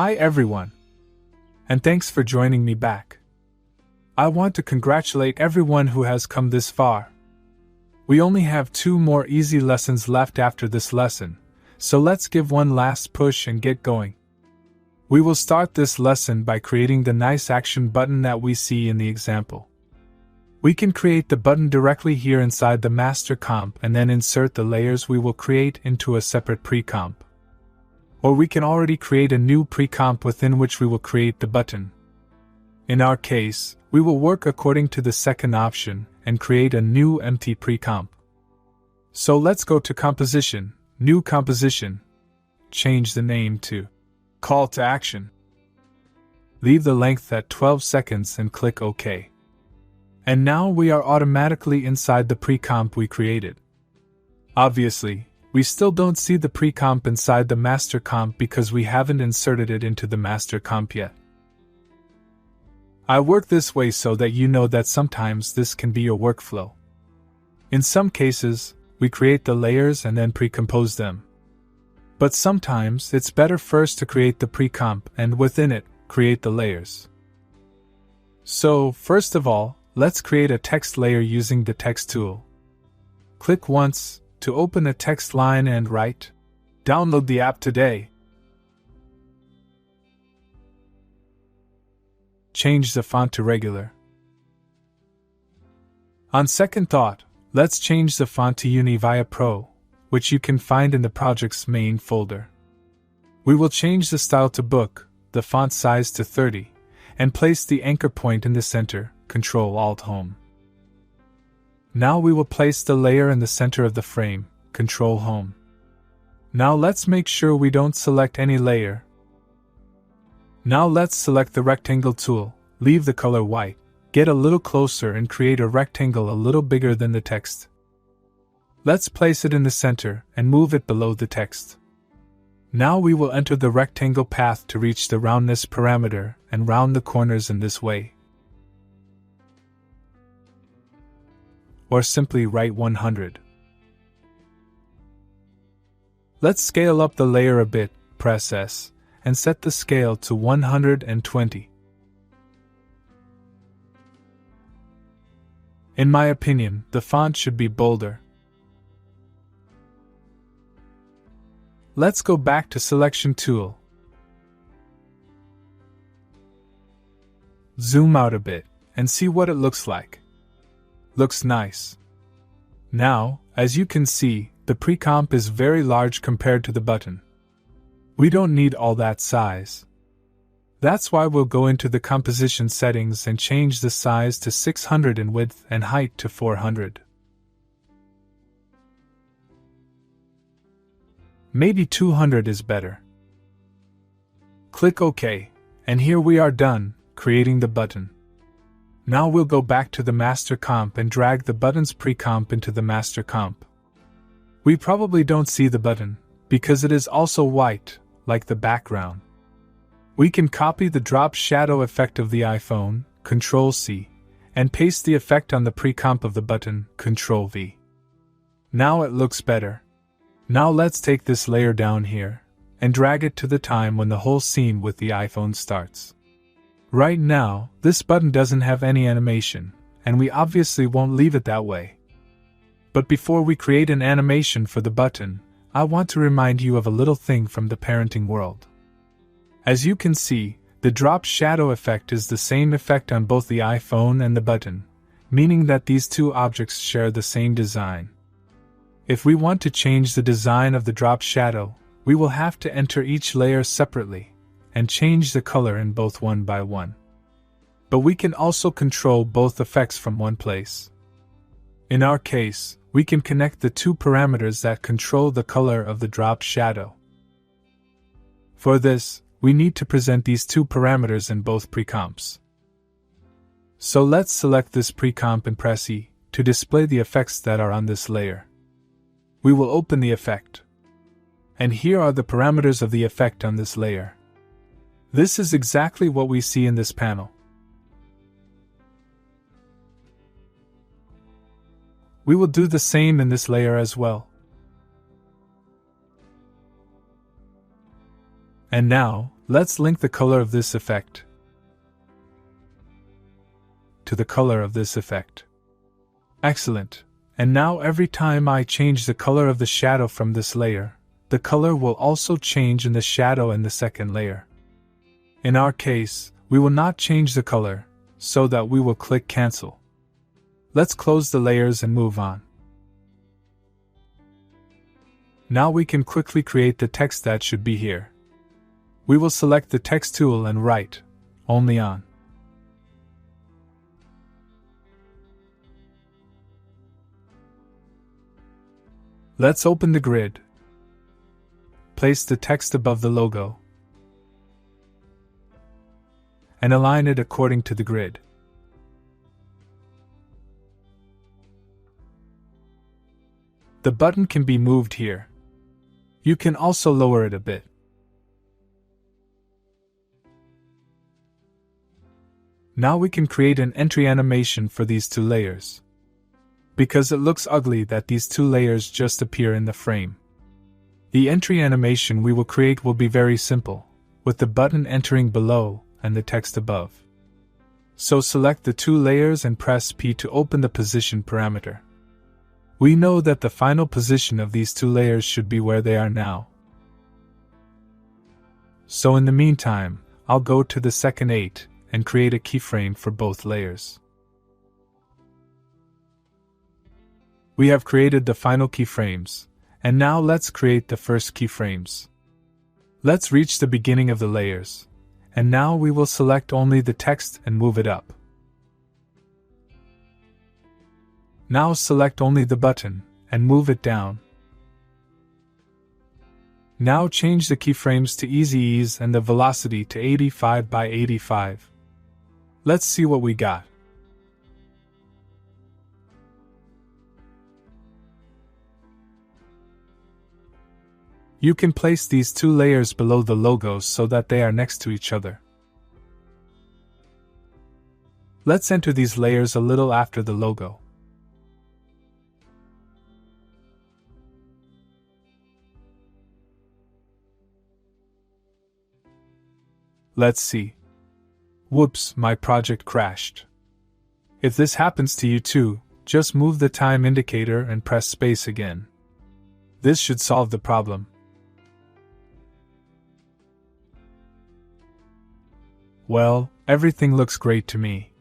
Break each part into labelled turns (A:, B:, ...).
A: Hi everyone, and thanks for joining me back. I want to congratulate everyone who has come this far. We only have 2 more easy lessons left after this lesson, so let's give one last push and get going. We will start this lesson by creating the nice action button that we see in the example. We can create the button directly here inside the master comp and then insert the layers we will create into a separate pre-comp. Or we can already create a new pre-comp within which we will create the button. In our case, we will work according to the second option and create a new empty pre-comp. So let's go to Composition, New Composition. Change the name to Call to Action. Leave the length at 12 seconds and click OK. And now we are automatically inside the pre-comp we created. Obviously, we still don't see the pre-comp inside the master comp because we haven't inserted it into the master comp yet. I work this way so that you know that sometimes this can be your workflow. In some cases, we create the layers and then pre-compose them. But sometimes it's better first to create the pre-comp and within it, create the layers. So, first of all, let's create a text layer using the text tool. Click once to open a text line and write, "Download the app today." Change the font to regular. On second thought, let's change the font to Uni via Pro, which you can find in the project's main folder. We will change the style to book, the font size to 30, and place the anchor point in the center, Ctrl-Alt-Home. Now we will place the layer in the center of the frame, Ctrl-Home. Now let's make sure we don't select any layer. Now let's select the rectangle tool, leave the color white, get a little closer and create a rectangle a little bigger than the text. Let's place it in the center and move it below the text. Now we will enter the rectangle path to reach the roundness parameter and round the corners in this way. Or simply write 100. Let's scale up the layer a bit, press S, and set the scale to 120. In my opinion, the font should be bolder. Let's go back to Selection tool. Zoom out a bit, and see what it looks like. Looks nice. Now, as you can see, the pre-comp is very large compared to the button. We don't need all that size. That's why we'll go into the composition settings and change the size to 600 in width and height to 400. Maybe 200 is better. Click OK, and here we are done, creating the button. Now we'll go back to the master comp and drag the button's pre-comp into the master comp. We probably don't see the button, because it is also white, like the background. We can copy the drop shadow effect of the iPhone, Ctrl-C, and paste the effect on the pre-comp of the button, Ctrl-V. Now it looks better. Now let's take this layer down here, and drag it to the time when the whole scene with the iPhone starts. Right now, this button doesn't have any animation, and we obviously won't leave it that way. But before we create an animation for the button, I want to remind you of a little thing from the parenting world. As you can see, the drop shadow effect is the same effect on both the iPhone and the button, meaning that these two objects share the same design. If we want to change the design of the drop shadow, we will have to enter each layer separately, and change the color in both one by one. But we can also control both effects from one place. In our case, we can connect the 2 parameters that control the color of the drop shadow. For this, we need to present these 2 parameters in both pre-comps. So let's select this pre-comp and press E to display the effects that are on this layer. We will open the effect. And here are the parameters of the effect on this layer. This is exactly what we see in this panel. We will do the same in this layer as well. And now, Let's link the color of this effect to the color of this effect. Excellent. And now every time I change the color of the shadow from this layer, the color will also change in the shadow in the second layer. In our case, we will not change the color, so that we will click Cancel. Let's close the layers and move on. Now we can quickly create the text that should be here. We will select the text tool and write, only on. Let's open the grid. Place the text above the logo. And align it according to the grid. The button can be moved here. You can also lower it a bit. Now we can create an entry animation for these two layers. Because it looks ugly that these two layers just appear in the frame. The entry animation we will create will be very simple, with the button entering below and the text above. So select the two layers and press P to open the position parameter. We know that the final position of these two layers should be where they are now. So in the meantime, I'll go to the second 8 and create a keyframe for both layers. We have created the final keyframes, and now let's create the first keyframes. Let's reach the beginning of the layers, and now we will select only the text and move it up. Now select only the button, and move it down. Now change the keyframes to easy ease and the velocity to 85 by 85. Let's see what we got. You can place these two layers below the logos so that they are next to each other. Let's enter these layers a little after the logo. Let's see. Whoops, my project crashed. If this happens to you too, just move the time indicator and press space again. This should solve the problem. Well, everything looks great to me.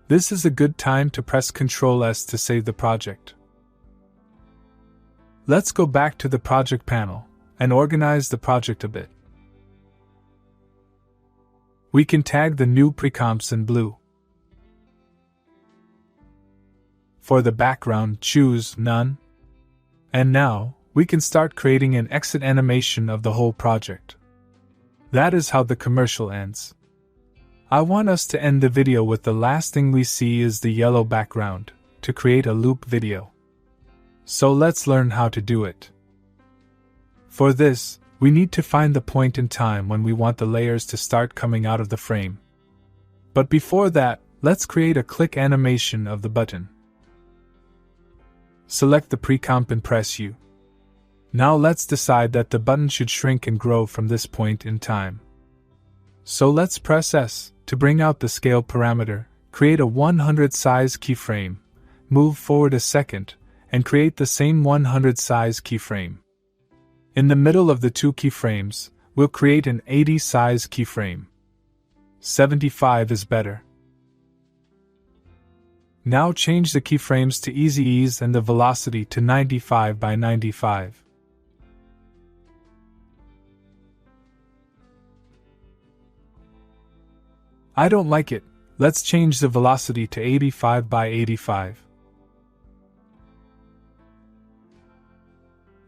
A: This is a good time to press Ctrl S to save the project. Let's go back to the project panel and organize the project a bit. We can tag the new precomps in blue. For the background, choose None. And now, we can start creating an exit animation of the whole project. That is how the commercial ends. I want us to end the video with the last thing we see is the yellow background, to create a loop video. So let's learn how to do it. For this, we need to find the point in time when we want the layers to start coming out of the frame. But before that, let's create a click animation of the button. Select the precomp and press U. Now let's decide that the button should shrink and grow from this point in time. So let's press S to bring out the scale parameter, create a 100 size keyframe, move forward a second, and create the same 100 size keyframe. In the middle of the two keyframes, we'll create an 80 size keyframe. 75 is better. Now change the keyframes to easy ease and the velocity to 95 by 95. I don't like it. Let's change the velocity to 85 by 85.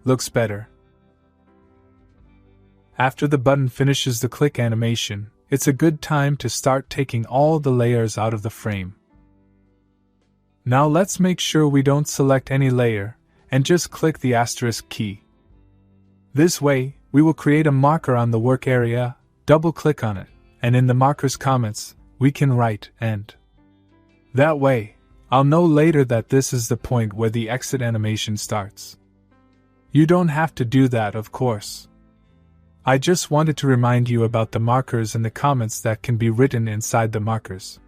A: Looks better. After the button finishes the click animation, it's a good time to start taking all the layers out of the frame. Now let's make sure we don't select any layer, and just click the asterisk key. This way, we will create a marker on the work area, double-click on it, and in the marker's comments, we can write End. That way, I'll know later that this is the point where the exit animation starts. You don't have to do that, of course. I just wanted to remind you about the markers and the comments that can be written inside the markers.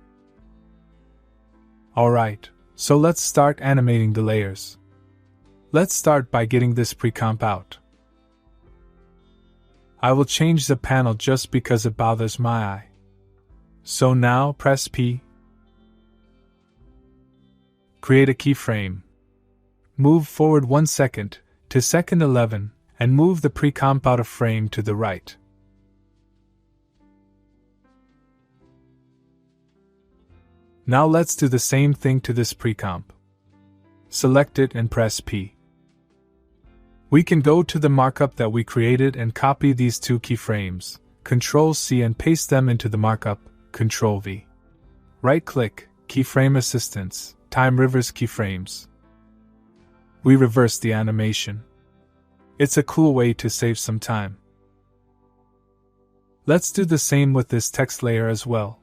A: Alright, so let's start animating the layers. Let's start by getting this pre-comp out. I will change the panel just because it bothers my eye. So now press P. Create a keyframe. Move forward 1 second to second 11 and move the pre-comp out of frame to the right. Now let's do the same thing to this pre-comp. Select it and press P. We can go to the markup that we created and copy these two keyframes, Ctrl-C and paste them into the markup, Ctrl-V. Right-click, Keyframe Assistance, Time Reverse Keyframes. We reverse the animation. It's a cool way to save some time. Let's do the same with this text layer as well.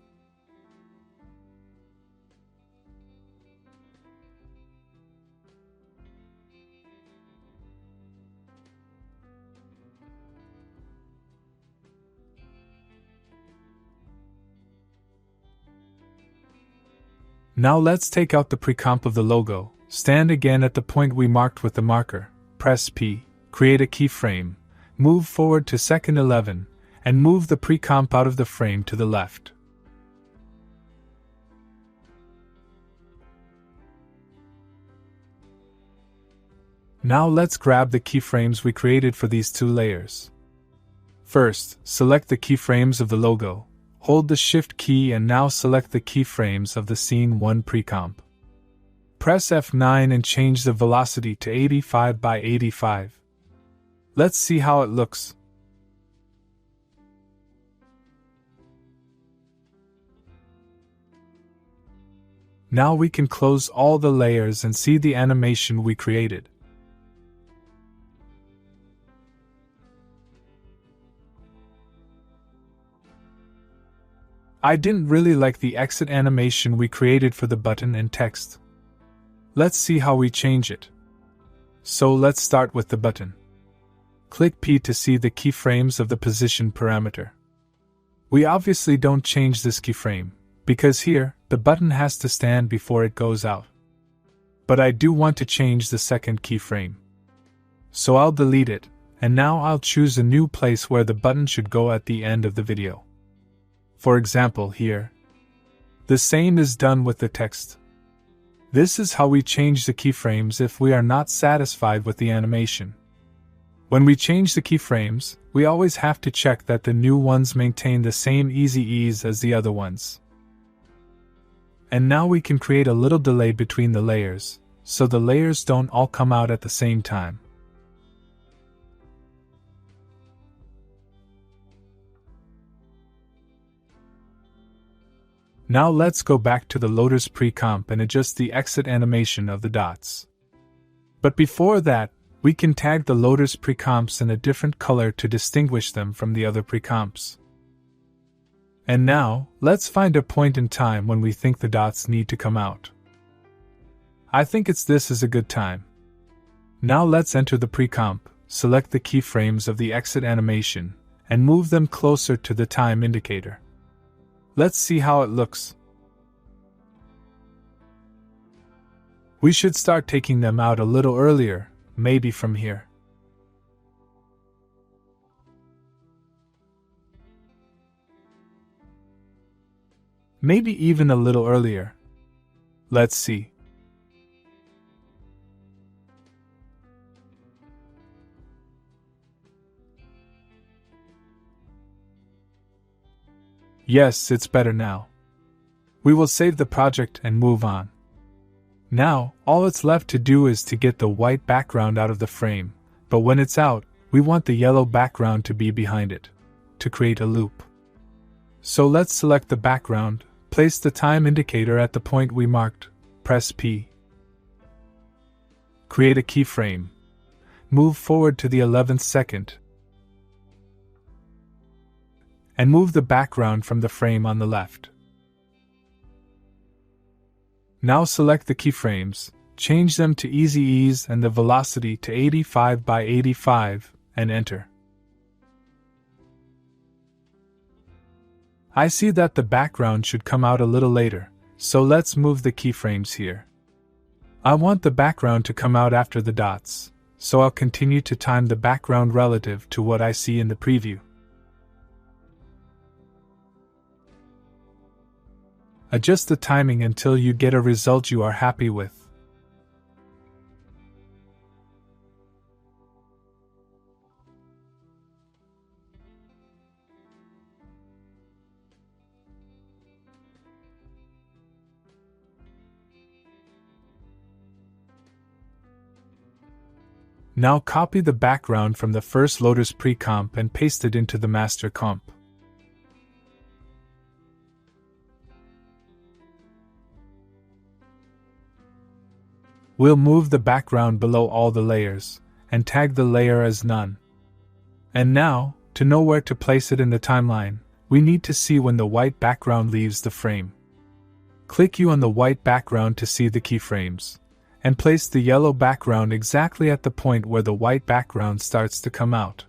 A: Now let's take out the pre-comp of the logo, stand again at the point we marked with the marker, press P, create a keyframe, move forward to second 11, and move the pre-comp out of the frame to the left. Now let's grab the keyframes we created for these two layers. First, select the keyframes of the logo. Hold the Shift key and now select the keyframes of the Scene 1 pre-comp. Press F9 and change the velocity to 85 by 85. Let's see how it looks. Now we can close all the layers and see the animation we created. I didn't really like the exit animation we created for the button and text. Let's see how we change it. So let's start with the button. Click P to see the keyframes of the position parameter. We obviously don't change this keyframe, because here, the button has to stand before it goes out. But I do want to change the second keyframe. So I'll delete it, and now I'll choose a new place where the button should go at the end of the video. For example here. The same is done with the text. This is how we change the keyframes if we are not satisfied with the animation. When we change the keyframes, we always have to check that the new ones maintain the same easy ease as the other ones. And now we can create a little delay between the layers, so the layers don't all come out at the same time. Now let's go back to the loaders pre-comp and adjust the exit animation of the dots. But before that, we can tag the loaders pre-comps in a different color to distinguish them from the other pre-comps. And now, let's find a point in time when we think the dots need to come out. I think this is a good time. Now let's enter the pre-comp, select the keyframes of the exit animation, and move them closer to the time indicator. Let's see how it looks. We should start taking them out a little earlier, maybe from here. Maybe even a little earlier. Let's see. Yes, it's better now. We will save the project and move on. Now, all it's left to do is to get the white background out of the frame, but when it's out, we want the yellow background to be behind it, to create a loop. So let's select the background, place the time indicator at the point we marked, press P. Create a keyframe. Move forward to the 11th second, and move the background from the frame on the left. Now select the keyframes, change them to easy ease and the velocity to 85 by 85, and enter. I see that the background should come out a little later, so let's move the keyframes here. I want the background to come out after the dots, so I'll continue to time the background relative to what I see in the preview. Adjust the timing until you get a result you are happy with. Now copy the background from the first loader's pre-comp and paste it into the master comp. We'll move the background below all the layers, and tag the layer as none. And now, to know where to place it in the timeline, we need to see when the white background leaves the frame. Click U on the white background to see the keyframes, and place the yellow background exactly at the point where the white background starts to come out.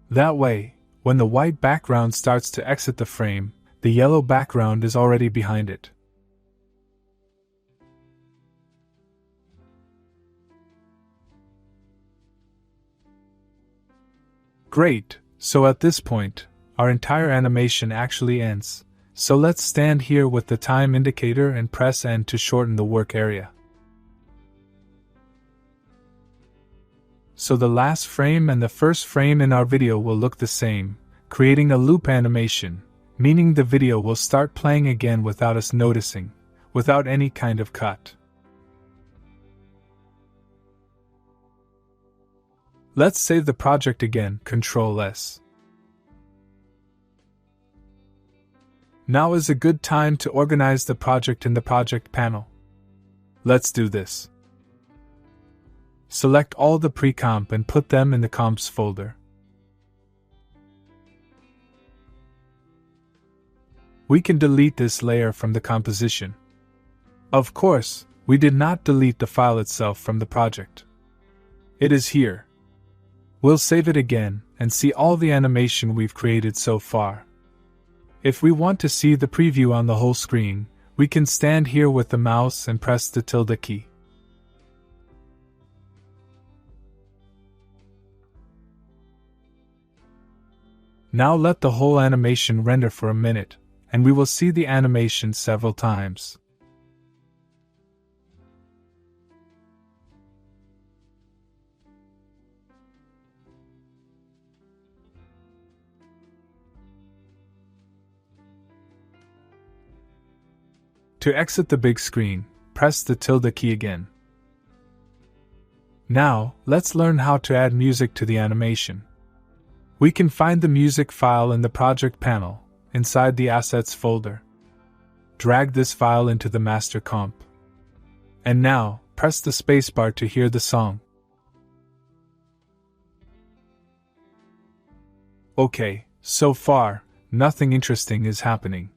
A: That way, when the white background starts to exit the frame, the yellow background is already behind it. Great, so at this point, our entire animation actually ends, so let's stand here with the time indicator and press N to shorten the work area. So the last frame and the first frame in our video will look the same, creating a loop animation, meaning the video will start playing again without us noticing, without any kind of cut. Let's save the project again, Ctrl+S. Now is a good time to organize the project in the project panel. Let's do this. Select all the pre-comp and put them in the comps folder. We can delete this layer from the composition. Of course, we did not delete the file itself from the project. It is here. We'll save it again and see all the animation we've created so far. If we want to see the preview on the whole screen, we can stand here with the mouse and press the tilde key. Now let the whole animation render for a minute, and we will see the animation several times. To exit the big screen, press the tilde key again. Now, let's learn how to add music to the animation. We can find the music file in the project panel, inside the Assets folder. Drag this file into the master comp. And now, press the spacebar to hear the song. Okay, so far, nothing interesting is happening.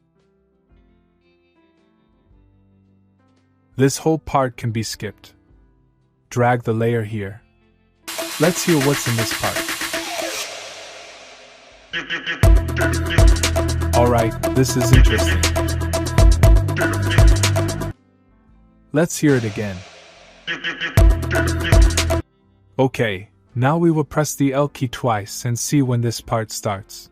A: This whole part can be skipped. Drag the layer here. Let's hear what's in this part. Alright, this is interesting. Let's hear it again. Okay, now we will press the L key twice and see when this part starts.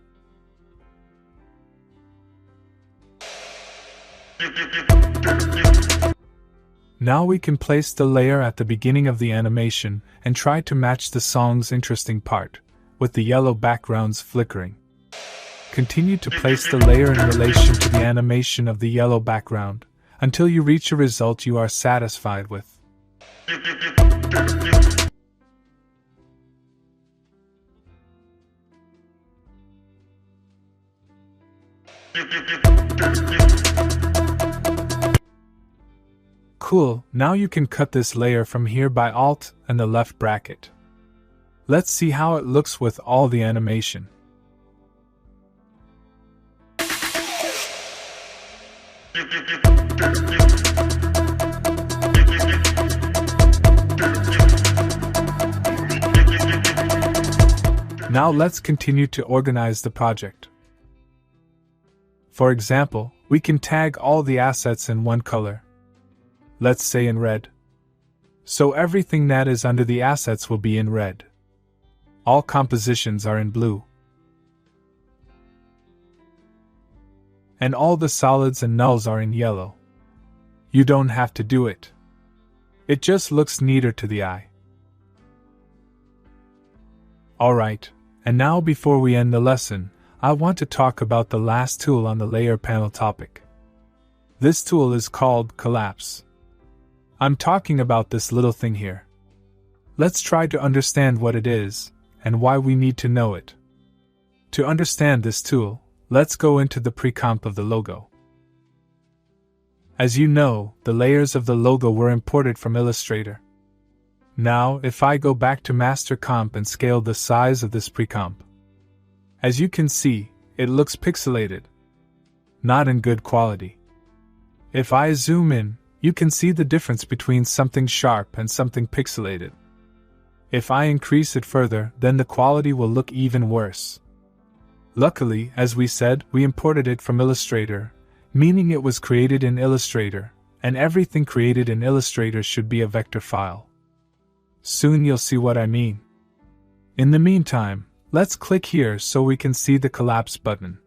A: Now we can place the layer at the beginning of the animation and try to match the song's interesting part, with the yellow backgrounds flickering. Continue to place the layer in relation to the animation of the yellow background, until you reach a result you are satisfied with. Cool, now you can cut this layer from here by Alt and the left bracket. Let's see how it looks with all the animation. Now let's continue to organize the project. For example, we can tag all the assets in one color. Let's say in red. So everything that is under the assets will be in red. All compositions are in blue. And all the solids and nulls are in yellow. You don't have to do it. It just looks neater to the eye. Alright, and now before we end the lesson, I want to talk about the last tool on the layer panel topic. This tool is called Collapse. I'm talking about this little thing here. Let's try to understand what it is, and why we need to know it. To understand this tool, let's go into the pre-comp of the logo. As you know, the layers of the logo were imported from Illustrator. Now, if I go back to Master Comp and scale the size of this pre-comp, as you can see, it looks pixelated. Not in good quality. If I zoom in, you can see the difference between something sharp and something pixelated. If I increase it further, then the quality will look even worse. Luckily, as we said, we imported it from Illustrator, meaning it was created in Illustrator, and everything created in Illustrator should be a vector file. Soon you'll see what I mean. In the meantime, let's click here so we can see the collapse button.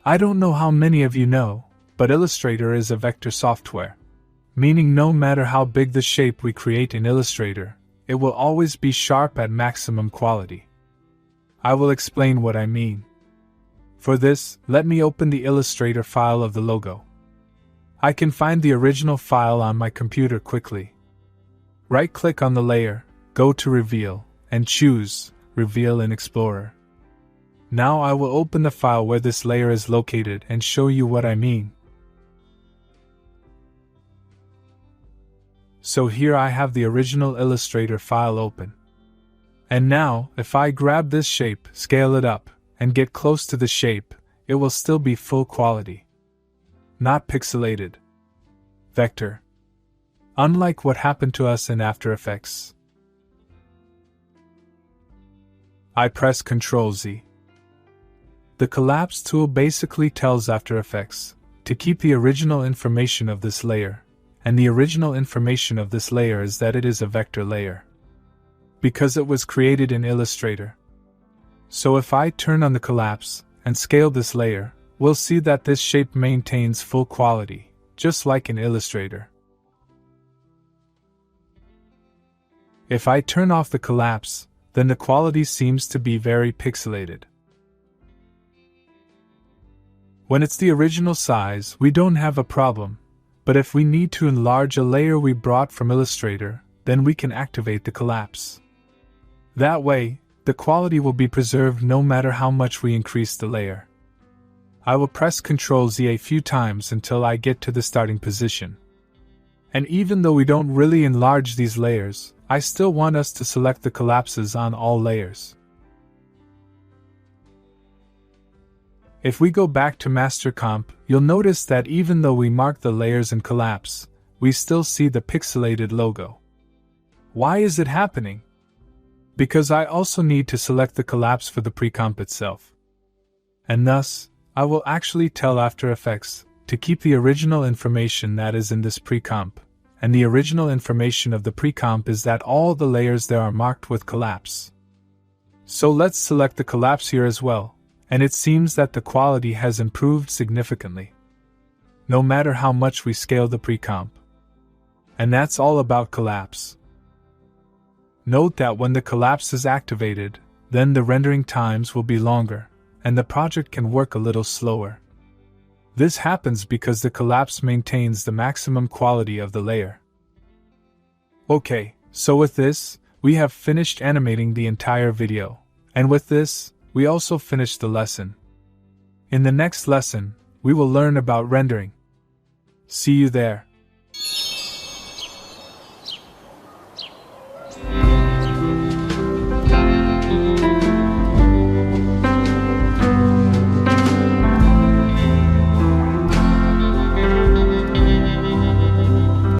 A: I don't know how many of you know, but Illustrator is a vector software, meaning no matter how big the shape we create in Illustrator, it will always be sharp at maximum quality. I will explain what I mean. For this, let me open the Illustrator file of the logo. I can find the original file on my computer quickly. Right-click on the layer, go to Reveal, and choose Reveal in Explorer. Now I will open the file where this layer is located and show you what I mean. So here I have the original Illustrator file open. And now, if I grab this shape, scale it up, and get close to the shape, it will still be full quality. Not pixelated. Vector. Unlike what happened to us in After Effects. I press Ctrl-Z. The Collapse tool basically tells After Effects to keep the original information of this layer, and the original information of this layer is that it is a vector layer, because it was created in Illustrator. So if I turn on the Collapse and scale this layer, we'll see that this shape maintains full quality, just like in Illustrator. If I turn off the Collapse, then the quality seems to be very pixelated. When it's the original size, we don't have a problem, but if we need to enlarge a layer we brought from Illustrator, then we can activate the Collapse. That way, the quality will be preserved no matter how much we increase the layer. I will press Ctrl-Z a few times until I get to the starting position. And even though we don't really enlarge these layers, I still want us to select the collapses on all layers. If we go back to Master Comp, you'll notice that even though we mark the layers in collapse, we still see the pixelated logo. Why is it happening? Because I also need to select the collapse for the pre-comp itself. And thus, I will actually tell After Effects to keep the original information that is in this pre-comp, and the original information of the pre-comp is that all the layers there are marked with collapse. So let's select the collapse here as well, and it seems that the quality has improved significantly, no matter how much we scale the pre-comp. And that's all about collapse. Note that when the collapse is activated, then the rendering times will be longer, and the project can work a little slower. This happens because the collapse maintains the maximum quality of the layer. Okay, so with this, we have finished animating the entire video, and with this, we also finished the lesson. In the next lesson, we will learn about rendering. See you there.